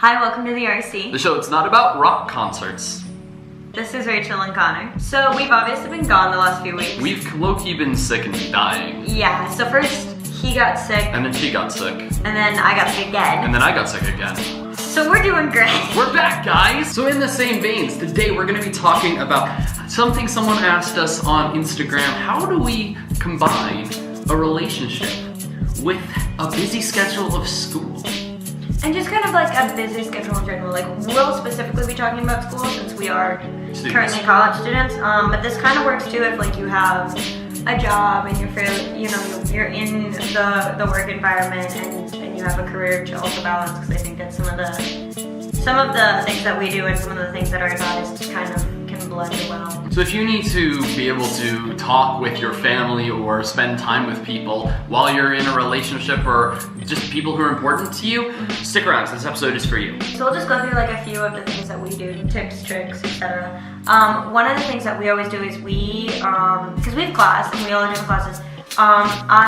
Hi, welcome to the RC. The show it's not about rock concerts. This is Rachael.Connor. So we've obviously been gone the last few weeks. We've low-key been sick and dying. Yeah, so first he got sick. And then she got sick. And then I got sick again. And then I got sick again. So we're doing great. We're back, guys! So in the same veins, today we're gonna be talking about something someone asked us on Instagram. How do we combine a relationship with a busy schedule of school? And just kind of like a busy schedule in general. Like, we'll specifically be talking about school since we are currently college students. But this kind of works too if like you have a job and you're fairly, you're in the work environment and you have a career to also balance. Because I think that some of the things that we do and some of the things that are advised kind of can blend well. So if you need to be able to talk with your family or spend time with people while you're in a relationship or just people who are important to you, stick around, this episode is for you. So we'll just go through like a few of the things that we do, tips, tricks, etc. One of the things that we always do is because we have class and we all have different classes. I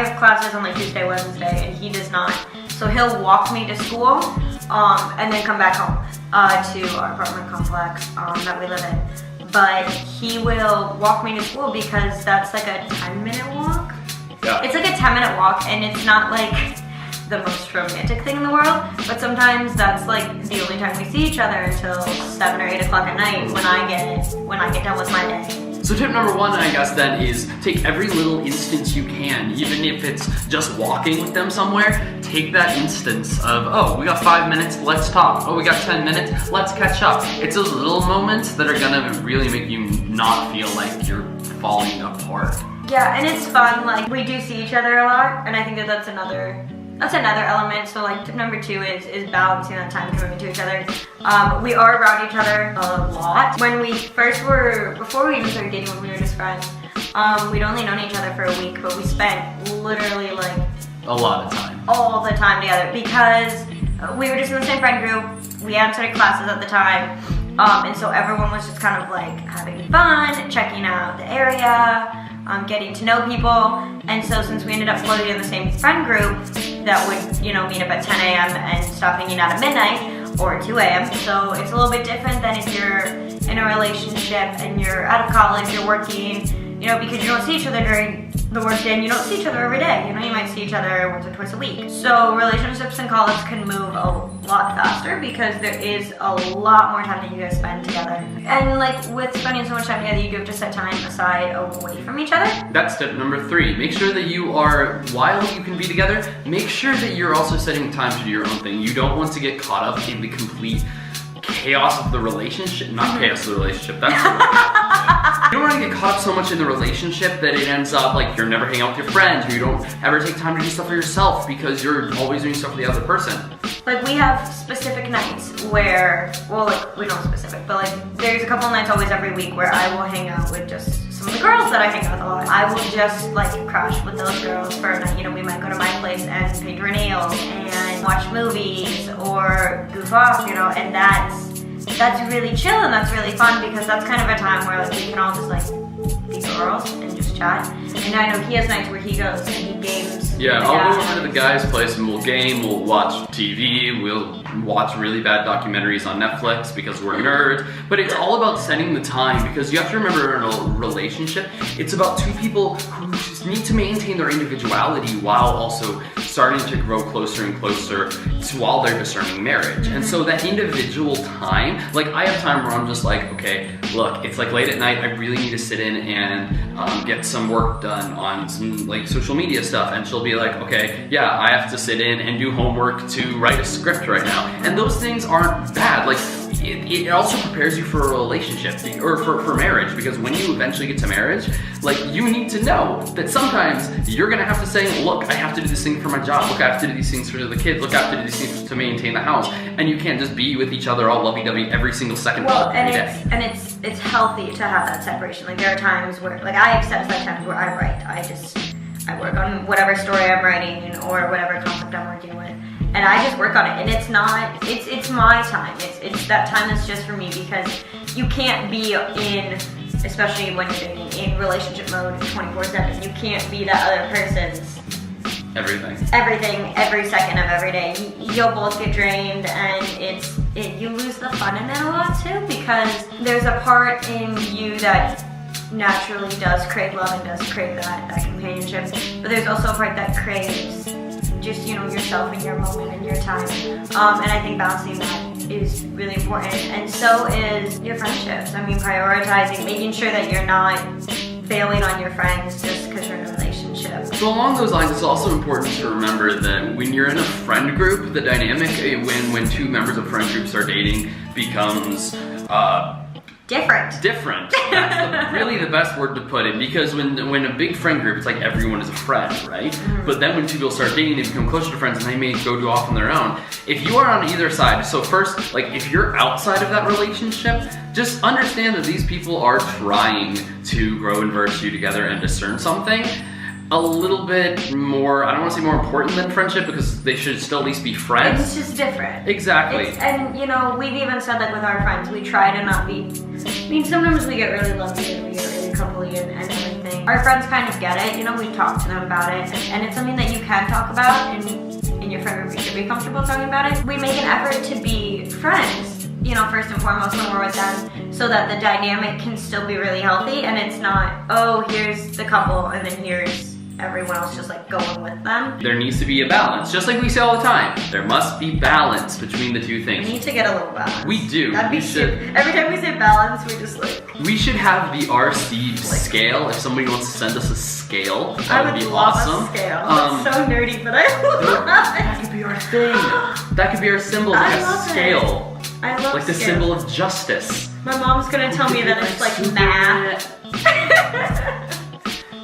have classes on like Tuesday, Wednesday, and he does not. So he'll walk me to school and then come back home to our apartment complex that we live in. But he will walk me to school because that's like a 10-minute walk. Yeah. It's like a 10-minute walk, and it's not like the most romantic thing in the world, but sometimes that's like the only time we see each other until 7 or 8 o'clock at night when I get done with my day. So tip number one, I guess, then is take every little instance you can, even if it's just walking with them somewhere. Take that instance of, oh, we got 5 minutes, let's talk. Oh, we got 10 minutes, let's catch up. It's those little moments that are gonna really make you not feel like you're falling apart. Yeah, and it's fun. Like, we do see each other a lot, and I think that that's another element. So like tip number 2 is balancing that time commitment to each other. We are around each other a lot. When we before we even started dating, when we were just friends, we'd only known each other for a week, but we spent literally like a lot of time. All the time together because we were just in the same friend group. We had certain classes at the time. And so everyone was just kind of like having fun, checking out the area, getting to know people. And so since we ended up floating in the same friend group that would, meet up at 10 a.m. and stop hanging out at midnight or 2 a.m. So it's a little bit different than if you're in a relationship and you're out of college, you're working, because you don't see each other during the workday and you don't see each other every day. You might see each other once or twice a week. So relationships in college can move a lot faster because there is a lot more time that you guys spend together. And like with spending so much time together, you do have to set time aside away from each other. That's tip number 3. Make sure that you are, while you can be together, make sure that you're also setting time to do your own thing. You don't want to get caught up in the complete chaos of the relationship. Not chaos of the relationship, that's the word. You don't want to get caught up so much in the relationship that it ends up like you're never hanging out with your friends, or you don't ever take time to do stuff for yourself because you're always doing stuff for the other person. Like, we have specific nights where, we don't specific, but like there's a couple nights always every week where I will hang out with just some of the girls that I hang out with a lot. I will just like crush with those girls for a night. We might go to my place and paint our nails and watch movies or goof off, and that's really chill and that's really fun because that's kind of a time where like we can all just like be girls and just chat. And I know he has nights where he goes and he games. Yeah, I'll go over to the guy's place and we'll game, we'll watch TV, we'll watch really bad documentaries on Netflix because we're nerds. But it's all about setting the time because you have to remember in a relationship, it's about two people who just need to maintain their individuality while also starting to grow closer and closer to while they're discerning marriage. And so that individual time, like I have time where I'm just like, okay, look, it's like late at night, I really need to sit in and get some work done on some like social media stuff. And she'll be like, okay, yeah, I have to sit in and do homework to write a script right now. And those things aren't bad. Like it also prepares you for a relationship or for marriage, because when you eventually get to marriage, like you need to know that sometimes you're gonna have to say, look, I have to do this thing for my job, look, I have to do these things for the kids, look, I have to do these things to maintain the house, and you can't just be with each other all lovey-dovey every single second of every day. And it's healthy to have that separation. Like there are times where, like I accept that times where I write, I work on whatever story I'm writing or whatever concept I'm working with. And I just work on it, and it's my time. It's that time that's just for me because you can't be in, especially when you're dating, in relationship mode 24/7. You can't be that other person's Everything. Everything, every second of every day. You'll both get drained, and you lose the fun in it a lot too, because there's a part in you that naturally does crave love and does crave that companionship, but there's also a part that craves just, yourself and your moment and your time. And I think balancing that is really important, and so is your friendships. I mean, prioritizing, making sure that you're not failing on your friends just because you're in a relationship. So along those lines, it's also important to remember that when you're in a friend group, the dynamic when two members of friend groups are dating becomes different. That's really the best word to put it, because when a big friend group, it's like everyone is a friend, right? Mm-hmm. But then when two people start dating, they become closer to friends, and they may go off on their own. If you are on either side, so first, like if you're outside of that relationship, just understand that these people are trying to grow in virtue together and discern something a little bit more, I don't want to say more important than friendship, because they should still at least be friends. It's just different. Exactly. And we've even said that with our friends, we try to not be, sometimes we get really lovey and we get really coupley and everything. Our friends kind of get it, we talk to them about it, and it's something that you can talk about, and in your friend group you should be comfortable talking about it. We make an effort to be friends, first and foremost when we're with them, so that the dynamic can still be really healthy, and it's not, oh, here's the couple and then here's everyone else just like going with them. There needs to be a balance, just like we say all the time. There must be balance between the two things. We need to get a little balance. We do. Every time we say balance, we just like. We should have the RC scale. If somebody wants to send us a scale, that I would be love awesome. A scale. It's so nerdy, but I love it. That could be our thing. That could be our symbol, like a scale. I love like the scale. Symbol of justice. My mom's gonna tell me that it's like math.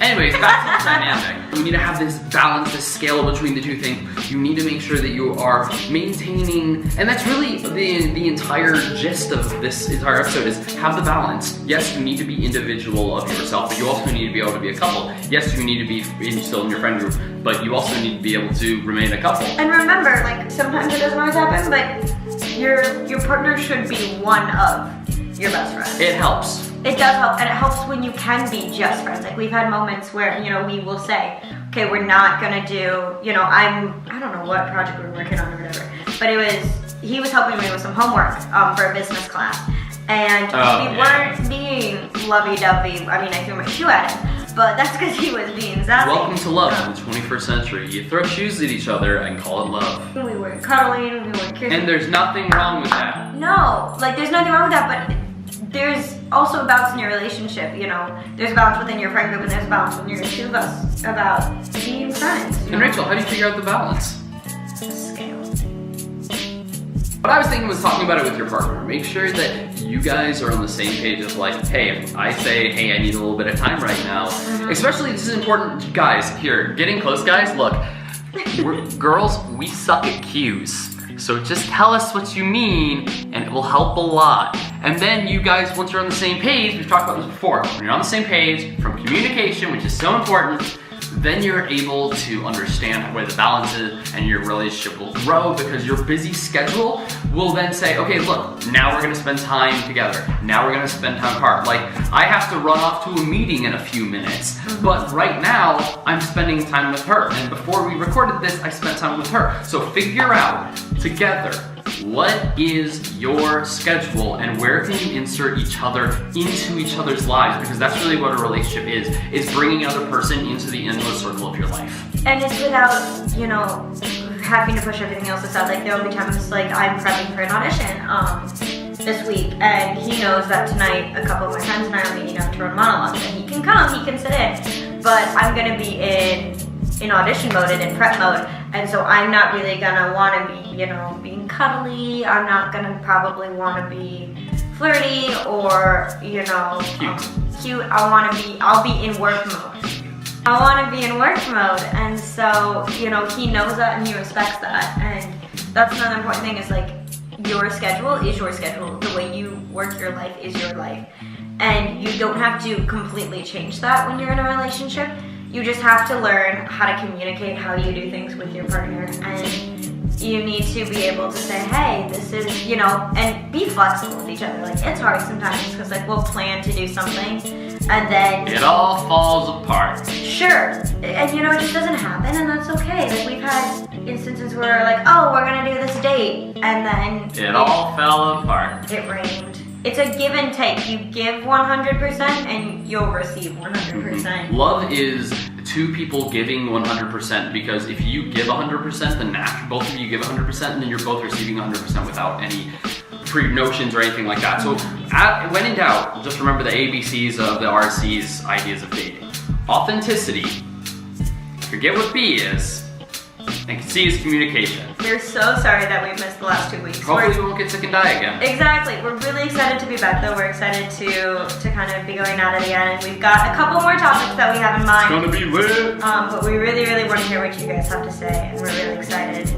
Anyways, back to the dynamic. We need to have this balance, this scale between the two things. You need to make sure that you are maintaining, and that's really the entire gist of this entire episode, is have the balance. Yes, you need to be individual of yourself, but you also need to be able to be a couple. Yes, you need to be still in your friend group, but you also need to be able to remain a couple. And remember, like, sometimes it doesn't always happen, but your partner should be one of your best friends. It helps. It does help, and it helps when you can be just friends. Like, we've had moments where, we will say, okay, we're not gonna do, I don't know what project we were working on or whatever, but he was helping me with some homework for a business class, and we weren't being lovey-dovey. I mean, I threw my shoe at him, but that's because he was being sassy. Welcome to love in the 21st century. You throw shoes at each other and call it love. We weren't cuddling, we weren't kissing. And there's nothing wrong with that. No, like, there's nothing wrong with that, but there's also a balance in your relationship, There's a balance within your friend group, and there's a balance when you're two of us about being friends. And Rachel, how do you figure out the balance? Scale. What I was thinking was talking about it with your partner. Make sure that you guys are on the same page of like, hey, if I say, hey, I need a little bit of time right now, especially this is important, guys, here, getting close, guys, look, girls, we suck at cues. So just tell us what you mean, and it will help a lot. And then you guys, once you're on the same page, we've talked about this before, when you're on the same page, from communication, which is so important, then you're able to understand where the balance is, and your relationship will grow, because your busy schedule will then say, okay, look, now we're gonna spend time together. Now we're gonna spend time apart. Like, I have to run off to a meeting in a few minutes, but right now, I'm spending time with her. And before we recorded this, I spent time with her. So figure out together, what is your schedule and where can you insert each other into each other's lives? Because that's really what a relationship is bringing another person into the innermost circle of your life. And it's without, having to push everything else aside. Like, there will be times, like, I'm prepping for an audition this week, and he knows that tonight a couple of my friends and I are meeting up to run monologues, and he can come, he can sit in, but I'm gonna be in audition mode and in prep mode, and so I'm not really gonna want to be, being cuddly. I'm not gonna probably want to be flirty or, cute. I'll be in work mode. I want to be in work mode, and so, he knows that and he respects that, and that's another important thing, is like, your schedule is your schedule. The way you work your life is your life, and you don't have to completely change that when you're in a relationship. You just have to learn how to communicate how you do things with your partner, and you need to be able to say, hey, this is, and be flexible with each other. Like, it's hard sometimes, because, like, we'll plan to do something, and then it all falls apart. Sure, and you know, it just doesn't happen, and that's okay. Like, we've had instances where we're like, oh, we're gonna do this date, and then it all fell apart. It rained. It's a give and take. You give 100% and you'll receive 100%. Love is two people giving 100%, because if you give 100%, then both of you give 100%, and then you're both receiving 100% without any pre-notions or anything like that. So when in doubt, just remember the ABCs of the RC's ideas of dating. Authenticity, forget what B is, and C is communication. We're so sorry that we've missed the last 2 weeks. Hopefully we won't get sick and die again. Exactly. We're really excited to be back, though. We're excited to kind of be going at it again, and we've got a couple more topics that we have in mind. It's gonna be lit. But we really, really want to hear what you guys have to say, and we're really excited.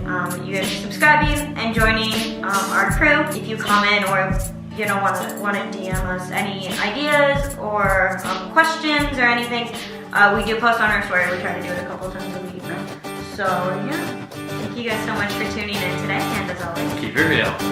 You guys are subscribing and joining our crew. If you comment or want to DM us any ideas or questions or anything, we do post on our story. We try to do it a couple times a week. So yeah, thank you guys so much for tuning in today, and as always, keep it real.